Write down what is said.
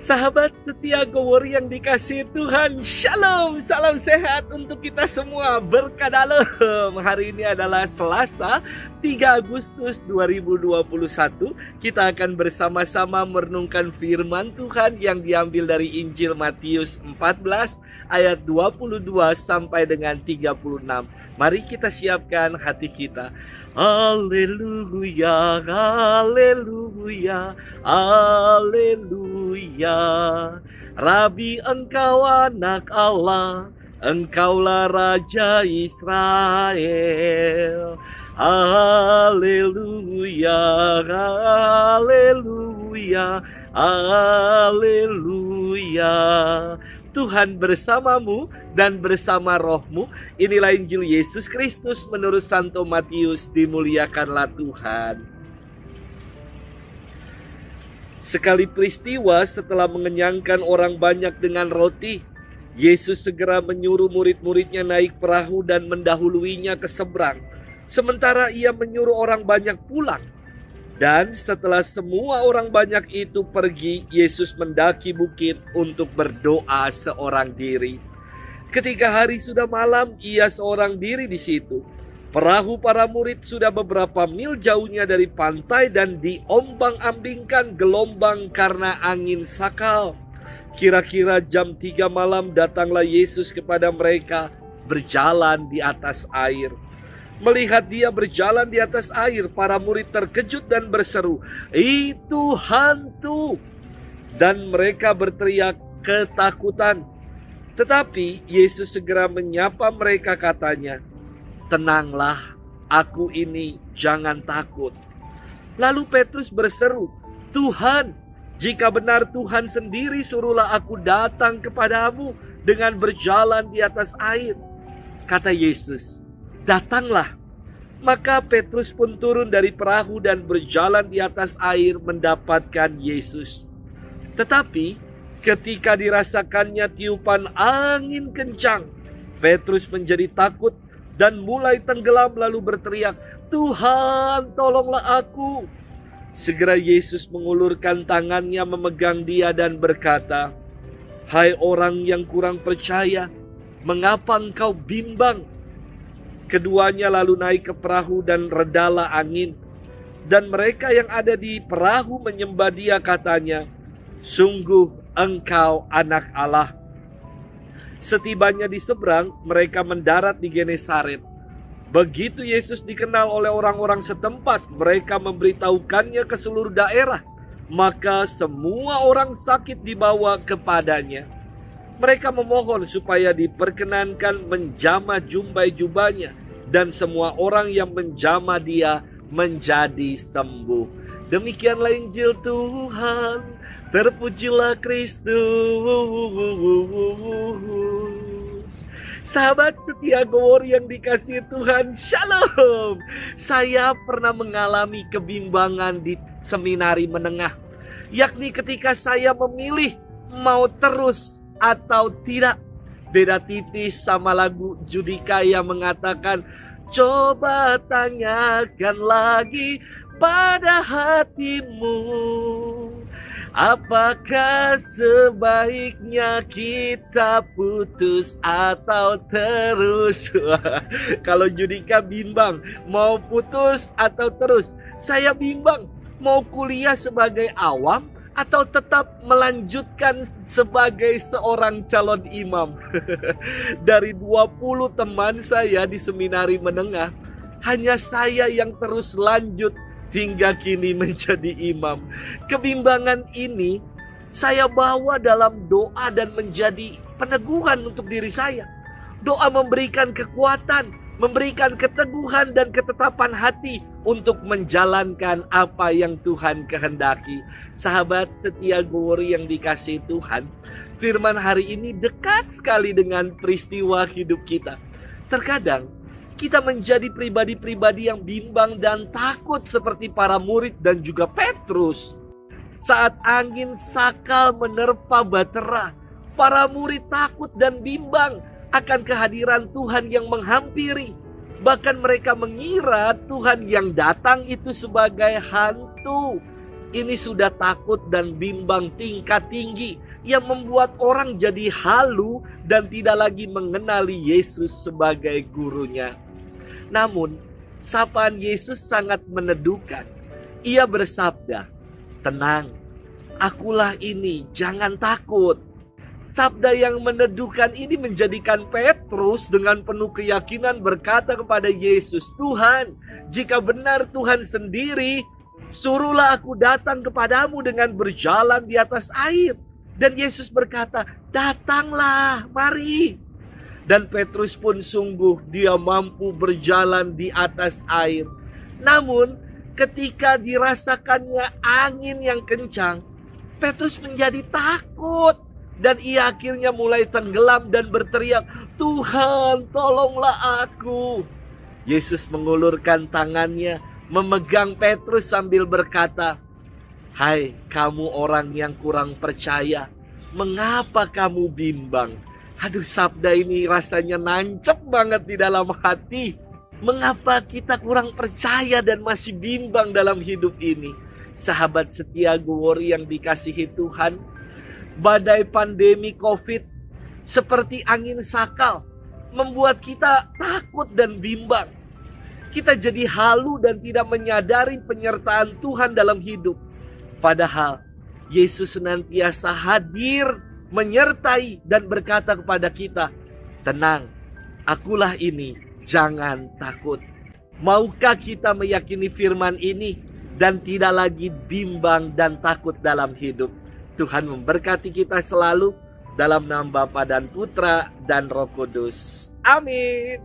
Sahabat setia Gowori yang dikasihi Tuhan, Shalom, salam sehat untuk kita semua, berkah dalam. Hari ini adalah Selasa 3 Agustus 2021. Kita akan bersama-sama merenungkan firman Tuhan yang diambil dari Injil Matius 14 ayat 22 sampai dengan 36. Mari kita siapkan hati kita. Haleluya, haleluya, haleluya. Rabi, Engkau anak Allah, Engkaulah Raja Israel. Haleluya, haleluya, haleluya. Tuhan bersamamu dan bersama rohmu. Inilah Injil Yesus Kristus menurut Santo Matius. Dimuliakanlah Tuhan. Sekali peristiwa setelah mengenyangkan orang banyak dengan roti, Yesus segera menyuruh murid-muridnya naik perahu dan mendahuluinya ke seberang, sementara ia menyuruh orang banyak pulang. Dan setelah semua orang banyak itu pergi, Yesus mendaki bukit untuk berdoa seorang diri. Ketika hari sudah malam, ia seorang diri di situ. Perahu para murid sudah beberapa mil jauhnya dari pantai dan diombang-ambingkan gelombang karena angin sakal. Kira-kira jam 3 malam datanglah Yesus kepada mereka berjalan di atas air. Melihat dia berjalan di atas air, para murid terkejut dan berseru, "Itu hantu!" Dan mereka berteriak ketakutan. Tetapi Yesus segera menyapa mereka, katanya, "Tenanglah, aku ini, jangan takut." Lalu Petrus berseru, "Tuhan, jika benar Tuhan sendiri, suruhlah aku datang kepadamu dengan berjalan di atas air." Kata Yesus, "Datanglah." Maka Petrus pun turun dari perahu dan berjalan di atas air mendapatkan Yesus. Tetapi ketika dirasakannya tiupan angin kencang, Petrus menjadi takut dan mulai tenggelam lalu berteriak, "Tuhan, tolonglah aku." Segera Yesus mengulurkan tangannya memegang dia dan berkata, "Hai orang yang kurang percaya, mengapa engkau bimbang?" Keduanya lalu naik ke perahu dan redalah angin. Dan mereka yang ada di perahu menyembah dia, katanya, "Sungguh engkau anak Allah." Setibanya di seberang, mereka mendarat di Genesaret. Begitu Yesus dikenal oleh orang-orang setempat, mereka memberitahukannya ke seluruh daerah. Maka semua orang sakit dibawa kepadanya. Mereka memohon supaya diperkenankan menjamah jubah-jubahnya, dan semua orang yang menjamah dia menjadi sembuh. Demikianlah Injil Tuhan. Terpujilah Kristus. Sahabat setia Gowori yang dikasihi Tuhan, Shalom. Saya pernah mengalami kebimbangan di seminari menengah, yakni ketika saya memilih mau terus atau tidak. Beda tipis sama lagu Judika yang mengatakan, "Coba tanyakan lagi pada hatimu, apakah sebaiknya kita putus atau terus?" Kalau Judika bimbang, mau putus atau terus. Saya bimbang, mau kuliah sebagai awam atau tetap melanjutkan sebagai seorang calon imam. Dari 20 teman saya di seminari menengah, hanya saya yang terus lanjut hingga kini menjadi imam. Kebimbangan ini saya bawa dalam doa dan menjadi peneguhan untuk diri saya. Doa memberikan kekuatan, memberikan keteguhan dan ketetapan hati untuk menjalankan apa yang Tuhan kehendaki. Sahabat setia Gowori yang dikasihi Tuhan, firman hari ini dekat sekali dengan peristiwa hidup kita. Terkadang kita menjadi pribadi-pribadi yang bimbang dan takut seperti para murid dan juga Petrus. Saat angin sakal menerpa Batera, para murid takut dan bimbang akan kehadiran Tuhan yang menghampiri. Bahkan mereka mengira Tuhan yang datang itu sebagai hantu. Ini sudah takut dan bimbang tingkat tinggi yang membuat orang jadi halu dan tidak lagi mengenali Yesus sebagai gurunya. Namun, sapaan Yesus sangat meneduhkan. Ia bersabda, "Tenang, akulah ini, jangan takut." Sabda yang meneduhkan ini menjadikan Petrus dengan penuh keyakinan berkata kepada Yesus, "Tuhan, jika benar Tuhan sendiri, suruhlah aku datang kepadamu dengan berjalan di atas air." Dan Yesus berkata, "Datanglah, mari." Dan Petrus pun sungguh dia mampu berjalan di atas air. Namun ketika dirasakannya angin yang kencang, Petrus menjadi takut. Dan ia akhirnya mulai tenggelam dan berteriak, "Tuhan, tolonglah aku." Yesus mengulurkan tangannya, memegang Petrus sambil berkata, "Hai kamu orang yang kurang percaya, mengapa kamu bimbang?" Aduh, sabda ini rasanya nancep banget di dalam hati. Mengapa kita kurang percaya dan masih bimbang dalam hidup ini? Sahabat setia Gwori yang dikasihi Tuhan, badai pandemi COVID seperti angin sakal membuat kita takut dan bimbang. Kita jadi halu dan tidak menyadari penyertaan Tuhan dalam hidup. Padahal Yesus senantiasa hadir, menyertai dan berkata kepada kita, "Tenang, akulah ini, jangan takut." Maukah kita meyakini firman ini dan tidak lagi bimbang dan takut dalam hidup? Tuhan memberkati kita selalu dalam nama Bapa dan Putra dan Roh Kudus. Amin.